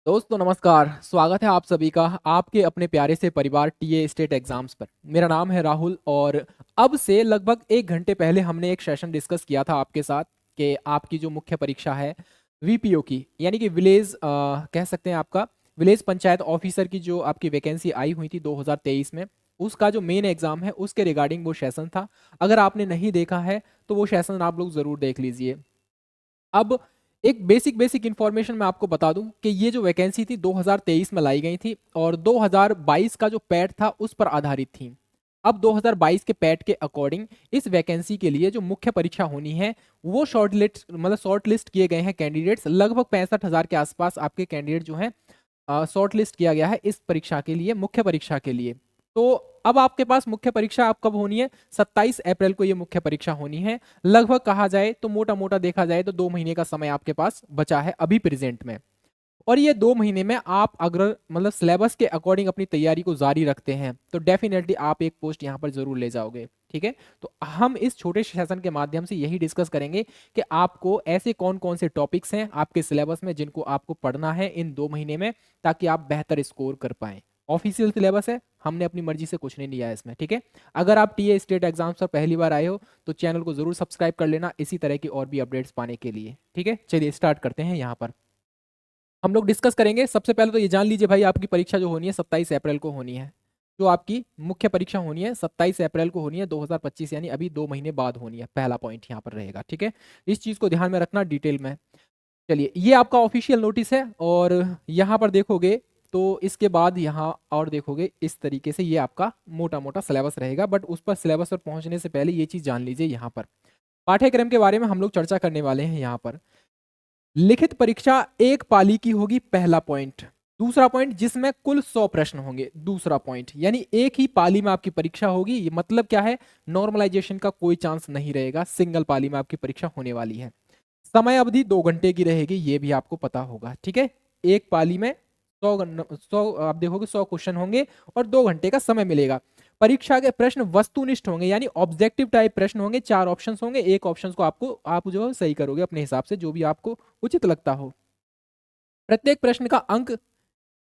दोस्तों नमस्कार। स्वागत है आप सभी का आपके अपने प्यारे से परिवार टीए स्टेट एग्जाम्स पर। मेरा नाम है राहुल और अब से लगभग 1 घंटे पहले हमने एक सेशन डिस्कस किया था आपके साथ कि आपकी जो मुख्य परीक्षा है वीपीओ की, यानी कि विलेज कह सकते हैं आपका विलेज पंचायत ऑफिसर की जो आपकी वैकेंसी आई हुई थी 2023 में, उसका जो मेन एग्जाम है उसके रिगार्डिंग वो सेशन था। अगर आपने नहीं देखा है तो वो सेशन आप लोग जरूर देख लीजिए। अब एक बेसिक बेसिक इंफॉर्मेशन मैं आपको बता दूं कि ये जो वैकेंसी थी 2023 में लाई गई थी और 2022 का जो पैट था उस पर आधारित थी। अब 2022 के पैट के अकॉर्डिंग इस वैकेंसी के लिए जो मुख्य परीक्षा होनी है वो शॉर्ट लिस्ट किए गए हैं कैंडिडेट्स। लगभग 65,000 के आसपास आपके कैंडिडेट जो हैं शॉर्ट लिस्ट किया गया है इस परीक्षा के लिए, मुख्य परीक्षा के लिए। तो अब आपके पास मुख्य परीक्षा आप कब होनी है? 27 अप्रैल को ये मुख्य परीक्षा होनी है। लगभग कहा जाए तो मोटा मोटा देखा जाए तो 2 महीने का समय आपके पास बचा है अभी प्रेजेंट में। और ये 2 महीने में आप अगर सिलेबस के अकॉर्डिंग अपनी तैयारी को जारी रखते हैं तो डेफिनेटली आप एक पोस्ट यहाँ पर जरूर ले जाओगे। ठीक है, तो हम इस छोटे सेशन के माध्यम से यही डिस्कस करेंगे कि आपको ऐसे कौन कौन से टॉपिक्स हैं आपके सिलेबस में जिनको आपको पढ़ना है इन 2 महीने में, ताकि आप बेहतर स्कोर कर पाए। ऑफिशियल सिलेबस है, हमने अपनी मर्जी से कुछ नहीं लिया है इसमें। ठीक है, अगर आप टीए स्टेट एग्जाम्स पर पहली बार आए हो तो चैनल को जरूर सब्सक्राइब कर लेना इसी तरह की और भी अपडेट्स पाने के लिए। ठीक है, चलिए स्टार्ट करते हैं। यहाँ पर हम लोग डिस्कस करेंगे। सबसे पहले तो ये जान लीजिए भाई, आपकी परीक्षा जो होनी है 27 अप्रैल को होनी है। जो आपकी मुख्य परीक्षा होनी है 27 अप्रैल को होनी है 2025, यानी अभी 2 महीने बाद होनी है। पहला पॉइंट यहाँ पर रहेगा। ठीक है, इस चीज को ध्यान में रखना डिटेल में। चलिए, ये आपका ऑफिशियल नोटिस है और यहाँ पर देखोगे तो इसके बाद यहाँ और देखोगे इस तरीके से ये आपका मोटा मोटा सिलेबस रहेगा। बट उस पर सिलेबस पर पहुंचने से पहले ये चीज जान लीजिए, यहाँ पर पाठ्यक्रम के बारे में हम लोग चर्चा करने वाले हैं। यहाँ पर लिखित परीक्षा एक पाली की होगी, पहला पॉइंट। दूसरा पॉइंट, जिसमें कुल 100 प्रश्न होंगे, दूसरा पॉइंट। यानी एक ही पाली में आपकी परीक्षा होगी। ये मतलब क्या है? नॉर्मलाइजेशन का कोई चांस नहीं रहेगा, सिंगल पाली में आपकी परीक्षा होने वाली है। समय अवधि 2 घंटे की रहेगी, ये भी आपको पता होगा। ठीक है, एक पाली में 100 आप देखोगे 100 क्वेश्चन होंगे और 2 घंटे का समय मिलेगा। परीक्षा के प्रश्न वस्तुनिष्ठ होंगे, यानी ऑब्जेक्टिव टाइप प्रश्न होंगे। 4 ऑप्शंस होंगे, एक ऑप्शन को आप जो है सही करोगे अपने हिसाब से, जो भी आपको उचित लगता हो। प्रत्येक प्रश्न का अंक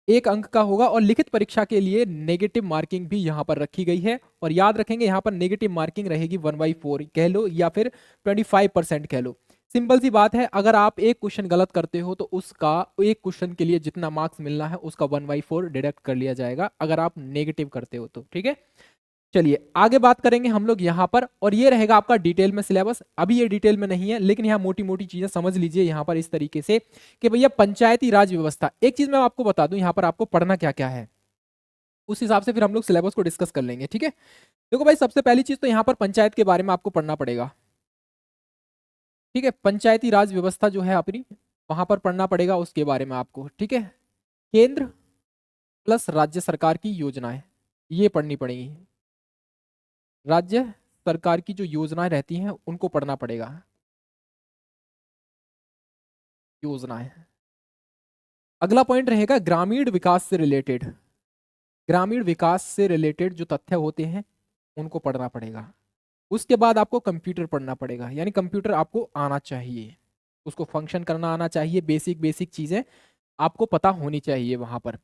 1 अंक का होगा और लिखित परीक्षा के लिए नेगेटिव मार्किंग भी यहां पर रखी गई है। और याद रखेंगे यहां पर नेगेटिव मार्किंग रहेगी 1/4 कह लो या फिर 25% कह लो। सिंपल सी बात है, अगर आप एक क्वेश्चन गलत करते हो तो उसका एक क्वेश्चन के लिए जितना मार्क्स मिलना है उसका 1/4 डिडक्ट कर लिया जाएगा अगर आप नेगेटिव करते हो तो। ठीक है, चलिए आगे बात करेंगे हम लोग यहाँ पर। और ये रहेगा आपका डिटेल में सिलेबस। अभी ये डिटेल में नहीं है लेकिन यहाँ मोटी मोटी चीजें समझ लीजिए यहाँ पर इस तरीके से कि भैया पंचायती राज व्यवस्था। एक चीज मैं आपको बता दूं यहाँ पर आपको पढ़ना क्या क्या है, उस हिसाब से फिर हम लोग सिलेबस को डिस्कस कर लेंगे। ठीक है, देखो भाई, सबसे पहली चीज तो यहाँ पर पंचायत के बारे में आपको पढ़ना पड़ेगा। ठीक है, पंचायती राज व्यवस्था जो है अपनी, वहां पर पढ़ना पड़ेगा उसके बारे में आपको। ठीक है, केंद्र प्लस राज्य सरकार की योजनाएं, ये पढ़नी पड़ेगी। राज्य सरकार की जो योजनाएं रहती हैं उनको पढ़ना पड़ेगा। योजनाएं। अगला पॉइंट रहेगा ग्रामीण विकास से रिलेटेड। ग्रामीण विकास से रिलेटेड जो तथ्य होते हैं उनको पढ़ना पड़ेगा। उसके बाद आपको कंप्यूटर पढ़ना पड़ेगा, यानी कंप्यूटर आपको आना चाहिए, उसको फंक्शन करना आना चाहिए। बेसिक बेसिक चीजें आपको पता होनी चाहिए वहां पर।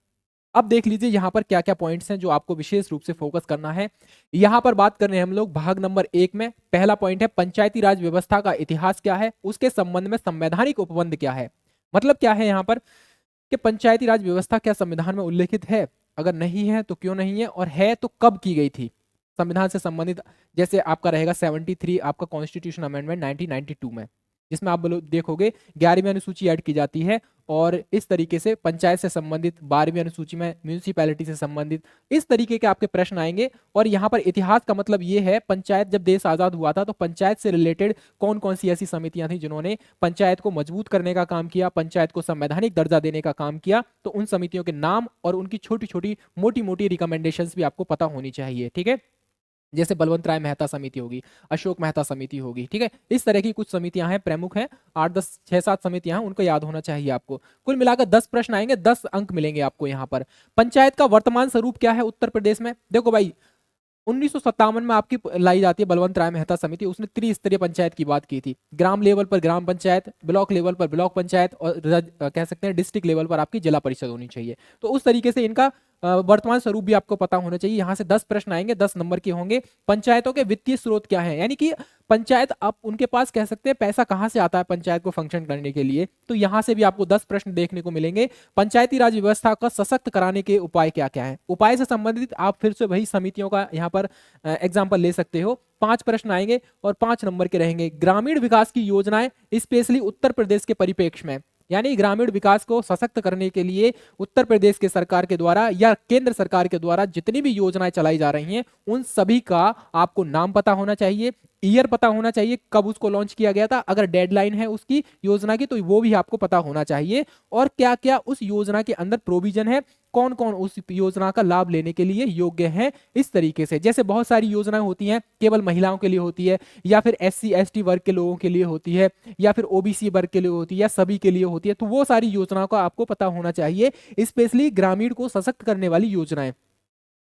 अब देख लीजिए यहाँ पर क्या क्या पॉइंट्स हैं जो आपको विशेष रूप से फोकस करना है। यहाँ पर बात कर रहे हैं हम लोग भाग नंबर 1 में। पहला पॉइंट है पंचायती राज व्यवस्था का इतिहास क्या है, उसके संबंध में संवैधानिक उपबंध क्या है। मतलब क्या है यहाँ पर कि पंचायती राज व्यवस्था क्या संविधान में उल्लेखित है, अगर नहीं है तो क्यों नहीं है, और है तो कब की गई थी संविधान से संबंधित। जैसे आपका रहेगा 73 आपका कॉन्स्टिट्यूशन अमेंडमेंट 1992 में, जिसमें आप देखोगे 11वीं अनुसूची ऐड की जाती है। और इस तरीके से पंचायत से संबंधित 12वीं अनुसूची में म्यूनिसिपैलिटी से संबंधित इस तरीके के आपके प्रश्न आएंगे। और यहाँ पर इतिहास का मतलब ये है, पंचायत जब देश आजाद हुआ था तो पंचायत से रिलेटेड कौन कौन सी ऐसी समितियां थी जिन्होंने पंचायत को मजबूत करने का काम किया, पंचायत को संवैधानिक दर्जा देने का काम किया। तो उन समितियों के नाम और उनकी छोटी छोटी मोटी मोटी रिकमेंडेशंस भी आपको पता होनी चाहिए। ठीक है, जैसे बलवंत राय मेहता समिति होगी, अशोक मेहता समिति होगी। ठीक है, इस तरह की कुछ समितियां हैं, प्रमुख हैं, 8 10 6 7 समितियां हैं, उनको याद होना चाहिए आपको। कुल मिलाकर 10 प्रश्न आएंगे, 10 अंक मिलेंगे आपको यहाँ पर। पंचायत का वर्तमान स्वरूप क्या है उत्तर प्रदेश में? देखो भाई, 1957 में आपकी लाई जाती है बलवंत राय मेहता समिति, उसने त्रिस्तरीय पंचायत की बात की थी। ग्राम लेवल पर ग्राम पंचायत, ब्लॉक लेवल पर ब्लॉक पंचायत और कह सकते हैं डिस्ट्रिक्ट लेवल पर आपकी जिला परिषद होनी चाहिए। तो उस तरीके से इनका वर्तमान स्वरूप भी आपको पता होना चाहिए। यहाँ से 10 प्रश्न आएंगे, 10 नंबर के होंगे। पंचायतों के वित्तीय स्रोत क्या है, यानी कि पंचायत आप उनके पास कह सकते हैं पैसा कहाँ से आता है पंचायत को फंक्शन करने के लिए, तो यहाँ से भी आपको 10 प्रश्न देखने को मिलेंगे। पंचायती राज व्यवस्था का सशक्त कराने के उपाय क्या क्या है, उपाय से संबंधित आप फिर से वही समितियों का यहाँ पर एग्जाम्पल ले सकते हो। 5 प्रश्न आएंगे और 5 नंबर के रहेंगे। ग्रामीण विकास की योजनाएं स्पेशली उत्तर प्रदेश के परिप्रेक्ष्य में, यानी ग्रामीण विकास को सशक्त करने के लिए उत्तर प्रदेश के सरकार के द्वारा या केंद्र सरकार के द्वारा जितनी भी योजनाएं चलाई जा रही हैं उन सभी का आपको नाम पता होना चाहिए, ईयर पता होना चाहिए, कब उसको लॉन्च किया गया था, अगर डेडलाइन है उसकी योजना की तो वो भी आपको पता होना चाहिए, और क्या क्या उस योजना के अंदर प्रोविजन है, कौन कौन उस योजना का लाभ लेने के लिए योग्य है। इस तरीके से जैसे बहुत सारी योजनाएं होती हैं केवल महिलाओं के लिए होती है, या फिर SC ST वर्ग के लोगों के लिए होती है, या फिर OBC वर्ग के लिए होती है, या सभी के लिए होती है, तो वो सारी योजनाओं का आपको पता होना चाहिए, स्पेशली ग्रामीण को सशक्त करने वाली योजनाएं।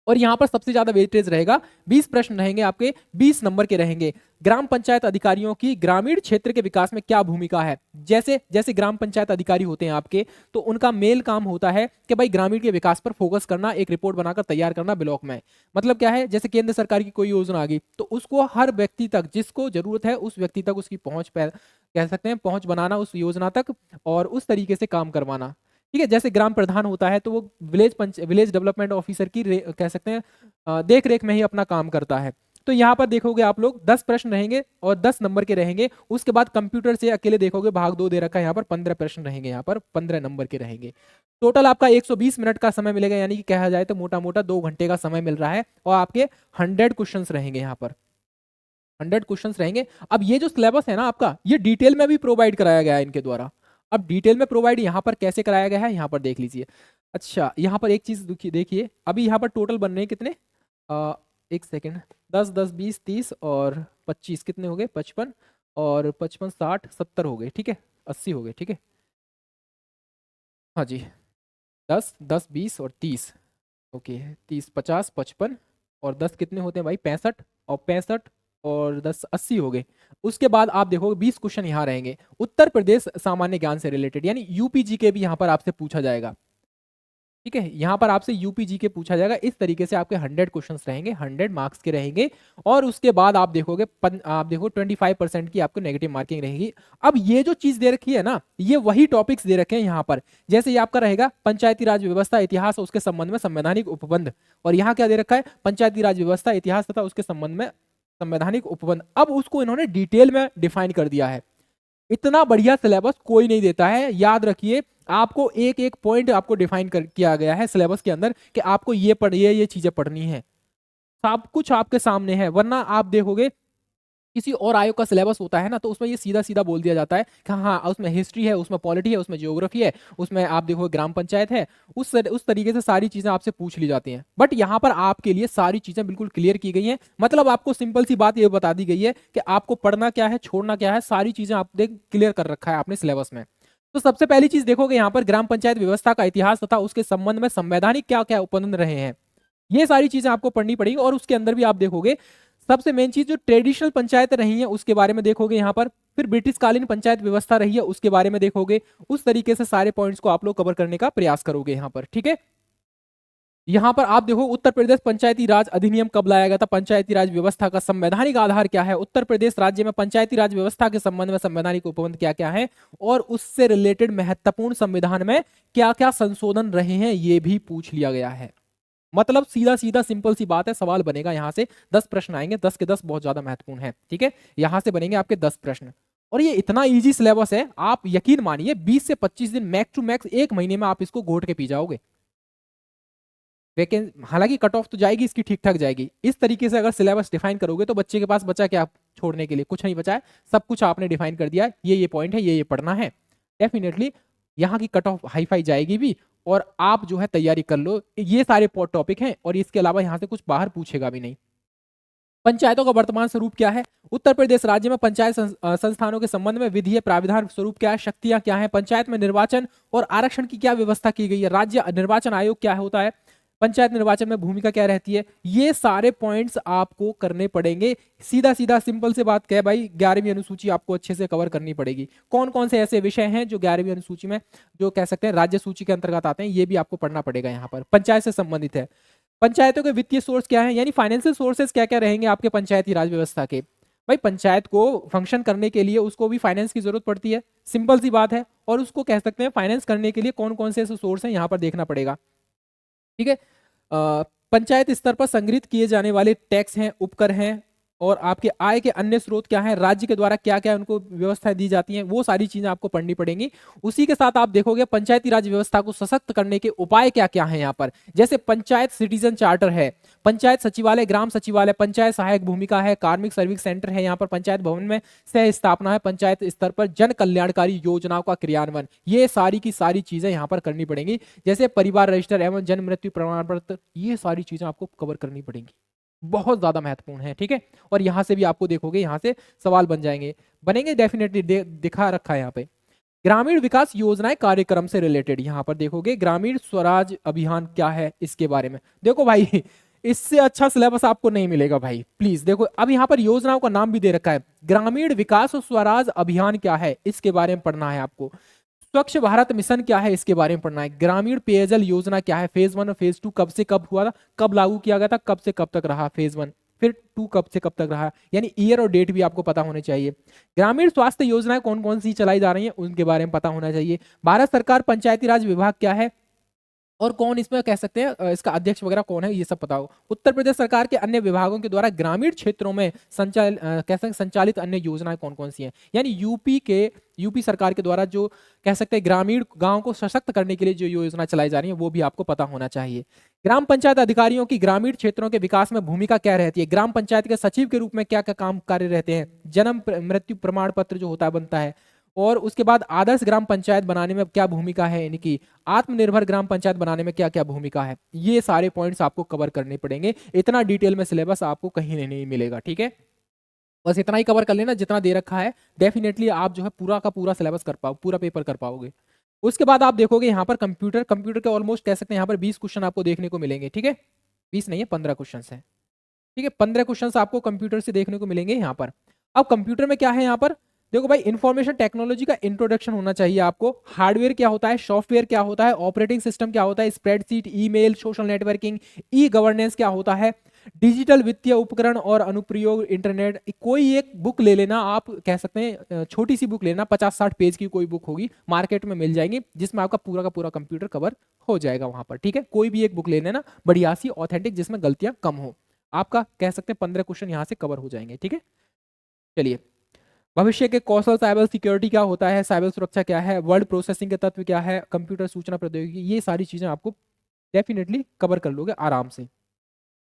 और यहां पर सबसे ज्यादा वेटेज रहेगा, 20 प्रश्न रहेंगे आपके, 20 नंबर के रहेंगे। ग्राम पंचायत अधिकारियों की ग्रामीण क्षेत्र के विकास में क्या भूमिका है। जैसे जैसे ग्राम पंचायत अधिकारी होते हैं आपके, तो उनका मेल काम होता है कि भाई ग्रामीण के विकास पर फोकस करना, एक रिपोर्ट बनाकर तैयार करना ब्लॉक में। मतलब क्या है, जैसे केंद्र सरकार की कोई योजना आ गई तो उसको हर व्यक्ति तक, जिसको जरूरत है उस व्यक्ति तक उसकी पहुंच कह सकते हैं पहुंच बनाना उस योजना तक, और उस तरीके से काम करवाना। ठीक है, जैसे ग्राम प्रधान होता है तो वो विलेज डेवलपमेंट ऑफिसर की कह सकते हैं देख रेख में ही अपना काम करता है। तो यहाँ पर देखोगे आप लोग 10 प्रश्न रहेंगे और 10 नंबर के रहेंगे। उसके बाद कंप्यूटर से अकेले देखोगे भाग 2 दे रखा है, यहाँ पर 15 प्रश्न रहेंगे, यहाँ पर 15 नंबर के रहेंगे। टोटल आपका 120 मिनट का समय मिलेगा, यानी कि कहा जाए तो मोटा मोटा 2 घंटे का समय मिल रहा है, और आपके 100 क्वेश्चंस रहेंगे, यहाँ पर 100 क्वेश्चंस रहेंगे। अब ये जो सिलेबस है ना आपका, ये डिटेल में भी प्रोवाइड कराया गया है इनके द्वारा। अब डिटेल में प्रोवाइड यहाँ पर कैसे कराया गया है, यहाँ पर देख लीजिए। अच्छा, यहाँ पर एक चीज देखिए, अभी यहाँ पर टोटल बन रहे हैं कितने, एक सेकेंड, 10 10 20 30 और 25 कितने हो गए, 55 और 55 60 70 हो गए, ठीक है, 80 हो गए, ठीक है। हाँ जी, 10 10 20 और 30, ओके, 30 50 55 और 10 कितने होते हैं भाई, 65 और 65 और 10 80 हो गए। उसके बाद आप देखोगे 20 क्वेश्चन यहाँ रहेंगे उत्तर प्रदेश सामान्य ज्ञान से रिलेटेड, यानी UPG के भी यहाँ पर आपसे पूछा जाएगा। ठीक है, यहाँ पर आपसे UPG के पूछा जाएगा। इस तरीके से आपके 100 क्वेश्चंस रहेंगे, 100 मार्क्स के रहेंगे। और उसके बाद आप देखोगे आप देखो 25% की आपको नेगेटिव मार्किंग रहेगी। अब ये जो चीज दे रखी है ना, ये वही टॉपिक्स दे रखे हैं यहाँ पर। जैसे ये आपका रहेगा पंचायती राज व्यवस्था इतिहास और उसके संबंध में संवैधानिक उपबंध, और यहाँ क्या दे रखा है, पंचायती राज व्यवस्था इतिहास तथा उसके संबंध में संवैधानिक उपबंध। अब उसको इन्होंने डिटेल में डिफाइन कर दिया है। इतना बढ़िया सिलेबस कोई नहीं देता है, याद रखिए। आपको एक एक पॉइंट आपको डिफाइन कर किया गया है सिलेबस के अंदर कि आपको ये चीजें पढ़नी है, सब कुछ आपके सामने है। वरना आप देखोगे किसी और आयोग का सिलेबस होता है ना, तो उसमें ये सीधा सीधा बोल दिया जाता है कि हाँ उसमें हिस्ट्री है, उसमें पॉलिटी है, उसमें ज्योग्राफी है, उसमें आप देखो ग्राम पंचायत है, उस तरीके से सारी चीजें आपसे पूछ ली जाती हैं। बट यहाँ पर आपके लिए सारी चीजें बिल्कुल क्लियर की गई हैं। मतलब आपको सिंपल सी बात ये बता दी गई है कि आपको पढ़ना क्या है, छोड़ना क्या है, सारी चीजें आपने क्लियर कर रखा है आपने सिलेबस में। तो सबसे पहली चीज देखोगे यहाँ पर ग्राम पंचायत व्यवस्था का इतिहास तथा उसके संबंध में संवैधानिक क्या क्या उपबंध रहे हैं, ये सारी चीजें आपको पढ़नी पड़ेगी। और उसके अंदर भी आप देखोगे सबसे मेन चीज जो ट्रेडिशनल पंचायत रही है उसके बारे में देखोगे यहाँ पर, फिर ब्रिटिश कालीन पंचायत व्यवस्था रही है उसके बारे में देखोगे। उस तरीके से सारे पॉइंट्स को आप लोग कवर करने का प्रयास करोगे यहाँ पर, ठीक है। यहाँ पर आप देखो उत्तर प्रदेश पंचायती राज अधिनियम कब लाया गया था, पंचायती राज व्यवस्था का संवैधानिक आधार क्या है, उत्तर प्रदेश राज्य में पंचायती राज व्यवस्था के संबंध में संवैधानिक उपबंध क्या क्या है, और उससे रिलेटेड महत्वपूर्ण संविधान में क्या क्या संशोधन रहे हैं, ये भी पूछ लिया गया है। मतलब सीधा सीधा सिंपल सी बात है, सवाल बनेगा यहाँ से 10 प्रश्न आएंगे, 10 के 10 बहुत ज्यादा महत्वपूर्ण है, ठीक है। यहाँ से बनेंगे आपके 10 प्रश्न, और ये इतना इजी सिलेबस है, आप यकीन मानिए 20 से 25 दिन मैक्स टू मैक्स, एक महीने में आप इसको घोट के पी जाओगे। हालांकि कट ऑफ तो जाएगी इसकी, ठीक ठाक जाएगी। इस तरीके से अगर सिलेबस डिफाइन करोगे तो बच्चे के पास बचा क्या छोड़ने के लिए, कुछ नहीं बचा है, सब कुछ आपने डिफाइन कर दिया है, ये पॉइंट है, ये पढ़ना है। डेफिनेटली यहाँ की कट ऑफ हाई फाई जाएगी भी, और आप जो है तैयारी कर लो। ये सारे टॉपिक हैं, और इसके अलावा यहाँ से कुछ बाहर पूछेगा भी नहीं। पंचायतों का वर्तमान स्वरूप क्या है, उत्तर प्रदेश राज्य में पंचायत संस्थानों के संबंध में विधि प्राविधान स्वरूप क्या है, शक्तियां क्या है, पंचायत में निर्वाचन और आरक्षण की क्या व्यवस्था की गई है, राज्य निर्वाचन आयोग क्या होता है, पंचायत निर्वाचन में भूमिका क्या रहती है, ये सारे पॉइंट्स आपको करने पड़ेंगे। सीधा सीधा सिंपल से बात क्या है भाई, 11वीं अनुसूची आपको अच्छे से कवर करनी पड़ेगी। कौन कौन से ऐसे विषय हैं जो 11वीं अनुसूची में जो कह सकते हैं राज्य सूची के अंतर्गत आते हैं, ये भी आपको पढ़ना पड़ेगा। यहाँ पर पंचायत से संबंधित है, पंचायतों के वित्तीय सोर्स क्या है, यानी फाइनेंशियल सोर्सेस क्या क्या रहेंगे आपके पंचायती राज व्यवस्था के। भाई पंचायत को फंक्शन करने के लिए उसको भी फाइनेंस की जरूरत पड़ती है, सिंपल सी बात है। और उसको कह सकते हैं फाइनेंस करने के लिए कौन कौन से ऐसे सोर्स हैं यहाँ पर देखना पड़ेगा, ठीक है। पंचायत स्तर पर संग्रहित किए जाने वाले टैक्स हैं, उपकर हैं, और आपके आय के अन्य स्रोत क्या हैं, राज्य के द्वारा क्या क्या उनको व्यवस्थाएं दी जाती हैं, वो सारी चीजें आपको पढ़नी पड़ेंगी। उसी के साथ आप देखोगे पंचायती राज व्यवस्था को सशक्त करने के उपाय क्या क्या हैं यहाँ पर, जैसे पंचायत सिटीजन चार्टर है, पंचायत सचिवालय, ग्राम सचिवालय, पंचायत सहायक भूमिका है, कार्मिक सर्विस सेंटर है, यहाँ पर पंचायत भवन में सह स्थापना है, पंचायत स्तर पर जन कल्याणकारी योजनाओं का क्रियान्वयन, ये सारी की सारी चीजें यहाँ पर करनी पड़ेंगी। जैसे परिवार रजिस्टर एवं जन्म मृत्यु प्रमाण पत्र, ये सारी चीजें आपको कवर करनी पड़ेंगी, बहुत ज्यादा महत्वपूर्ण है, ठीक है। और यहां से भी आपको देखोगे यहां से सवाल बनेंगे डेफिनेटली दिखा रखा है यहाँ पे। ग्रामीण विकास योजनाएं कार्यक्रम से रिलेटेड, यहां पर देखोगे ग्रामीण स्वराज अभियान क्या है इसके बारे में। देखो भाई इससे अच्छा सिलेबस आपको नहीं मिलेगा भाई, प्लीज देखो। अब यहाँ पर योजनाओं का नाम भी दे रखा है, ग्रामीण विकास और स्वराज अभियान क्या है इसके बारे में पढ़ना है आपको, स्वच्छ भारत मिशन क्या है इसके बारे में पढ़ना है, ग्रामीण पेयजल योजना क्या है, फेज 1 और फेज 2 कब से कब हुआ था, कब लागू किया गया था, कब से कब तक रहा फेज 1, फिर 2 कब से कब तक रहा, यानी ईयर और डेट भी आपको पता होने चाहिए। ग्रामीण स्वास्थ्य योजनाएं कौन कौन सी चलाई जा रही हैं उनके बारे में पता होना चाहिए। भारत सरकार पंचायती राज विभाग क्या है और कौन इसमें कह सकते हैं इसका अध्यक्ष वगैरह कौन है, ये सब पता हो। उत्तर प्रदेश सरकार के अन्य विभागों के द्वारा ग्रामीण क्षेत्रों में कह सकते हैं संचालित अन्य योजनाएं कौन कौन सी हैं, यानी यूपी सरकार के द्वारा जो कह सकते हैं ग्रामीण गांव को सशक्त करने के लिए जो योजना चलाई जा रही है वो भी आपको पता होना चाहिए। ग्राम पंचायत अधिकारियों की ग्रामीण क्षेत्रों के विकास में भूमिका क्या रहती है, ग्राम पंचायत के सचिव के रूप में क्या क्या काम कार्य रहते हैं, जन्म मृत्यु प्रमाण पत्र जो होता है बनता है, और उसके बाद आदर्श ग्राम पंचायत बनाने में क्या भूमिका है, यानी कि आत्मनिर्भर ग्राम पंचायत बनाने में क्या क्या भूमिका है, ये सारे पॉइंट्स आपको कवर करने पड़ेंगे। इतना डिटेल में सिलेबस आपको कहीं नहीं मिलेगा, ठीक है। बस इतना ही कवर कर लेना जितना दे रखा है, डेफिनेटली आप जो है पूरा का पूरा सिलेबस कर पाओ, पूरा पेपर कर पाओगे। उसके बाद आप देखोगे यहाँ पर कंप्यूटर के ऑलमोस्ट कह सकते हैं यहाँ पर 20 क्वेश्चन आपको देखने को मिलेंगे, ठीक है। 20 नहीं है, 15 क्वेश्चन है, ठीक है। 15 क्वेश्चन आपको कंप्यूटर से देखने को मिलेंगे यहाँ पर। अब कंप्यूटर में क्या है यहाँ पर, देखो भाई इंफॉर्मेशन टेक्नोलॉजी का इंट्रोडक्शन होना चाहिए आपको, हार्डवेयर क्या होता है, सॉफ्टवेयर क्या होता है, ऑपरेटिंग सिस्टम क्या होता है, spreadsheet, email, social networking, e governance क्या होता है, डिजिटल वित्तीय उपकरण और अनुप्रयोग, इंटरनेट। कोई एक बुक ले लेना, आप कह सकते हैं छोटी सी बुक लेना, 50-60 पेज की कोई बुक होगी, मार्केट में मिल जाएंगी, जिसमें आपका पूरा का पूरा कंप्यूटर कवर हो जाएगा वहां पर, ठीक है। कोई भी एक बुक ले लेना बढ़िया सी ऑथेंटिक, जिसमें गलतियां कम हो, आपका कह सकते हैं 15 क्वेश्चन यहां से कवर हो जाएंगे, ठीक है। चलिए, भविष्य के कौशल, साइबर सिक्योरिटी क्या होता है, साइबर सुरक्षा क्या है, वर्ड प्रोसेसिंग के तत्व क्या है, कंप्यूटर सूचना प्रौद्योगिकी, ये सारी चीजें आपको डेफिनेटली कवर कर लोगे आराम से।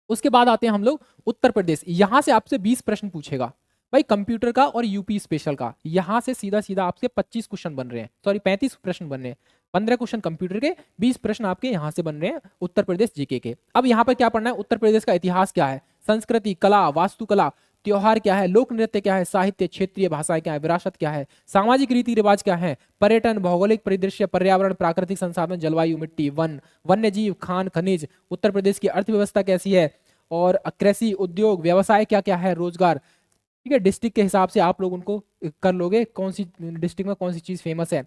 उसके बाद आते हैं हम लोग उत्तर प्रदेश, यहां से आपसे 20 प्रश्न पूछेगा भाई कंप्यूटर का और यूपी स्पेशल का, यहां से सीधा सीधा आपसे 25 क्वेश्चन बन रहे हैं, सॉरी 35 प्रश्न बन रहे हैं। 15 क्वेश्चन कंप्यूटर के, 20 प्रश्न आपके यहां से बन रहे हैं उत्तर प्रदेश जीके के। अब यहां पर क्या पढ़ना है, उत्तर प्रदेश का इतिहास क्या है, संस्कृति, कला, वास्तुकला, त्योहार क्या है, लोक नृत्य क्या है, साहित्य, क्षेत्रीय भाषाएं क्या है, विरासत क्या है, सामाजिक रीति रिवाज क्या है, पर्यटन, भौगोलिक परिदृश्य, पर्यावरण, प्राकृतिक संसाधन, जलवायु, मिट्टी, वन्य जीव, खान खनिज, उत्तर प्रदेश की अर्थव्यवस्था कैसी है, और कृषि, उद्योग, व्यवसाय क्या क्या है, रोजगार, ठीक है। डिस्ट्रिक्ट के हिसाब से आप लोग उनको कर लोगे, कौन सी डिस्ट्रिक्ट में कौन सी चीज फेमस है,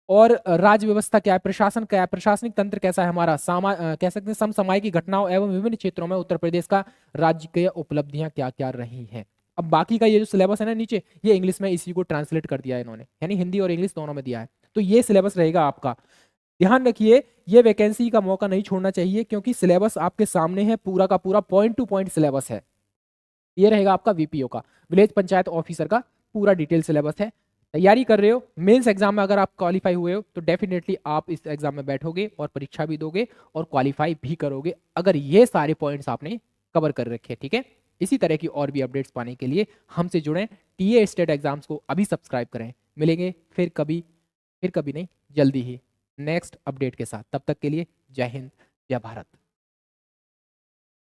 और राज्य व्यवस्था क्या है, प्रशासन क्या है, प्रशासनिक तंत्र कैसा है हमारा, कह सकते हैं समसामयिक घटनाओं एवं विभिन्न क्षेत्रों में उत्तर प्रदेश का राज्य की उपलब्धियां क्या क्या रही हैं। अब बाकी का ये जो सिलेबस है ना नीचे, ये इंग्लिश में इसी को ट्रांसलेट कर दिया है इन्होंने, यानी हिंदी और इंग्लिश दोनों में दिया है, तो ये सिलेबस रहेगा आपका। ध्यान रखिए, ये वैकेंसी का मौका नहीं छोड़ना चाहिए, क्योंकि सिलेबस आपके सामने है, पूरा का पूरा पॉइंट टू पॉइंट सिलेबस है। ये रहेगा आपका वीपीओ का, विलेज पंचायत ऑफिसर का पूरा डिटेल सिलेबस है। तैयारी कर रहे हो, मेंस एग्जाम में अगर आप क्वालिफाई हुए हो तो डेफिनेटली आप इस एग्जाम में बैठोगे और परीक्षा भी दोगे और क्वालिफाई भी करोगे, अगर ये सारे पॉइंट्स आपने कवर कर रखे, ठीक है। इसी तरह की और भी अपडेट्स पाने के लिए हमसे जुड़ें, टीए स्टेट एग्जाम्स को अभी सब्सक्राइब करें। मिलेंगे फिर कभी नहीं, जल्दी ही नेक्स्ट अपडेट के साथ। तब तक के लिए जय हिंद, जय भारत।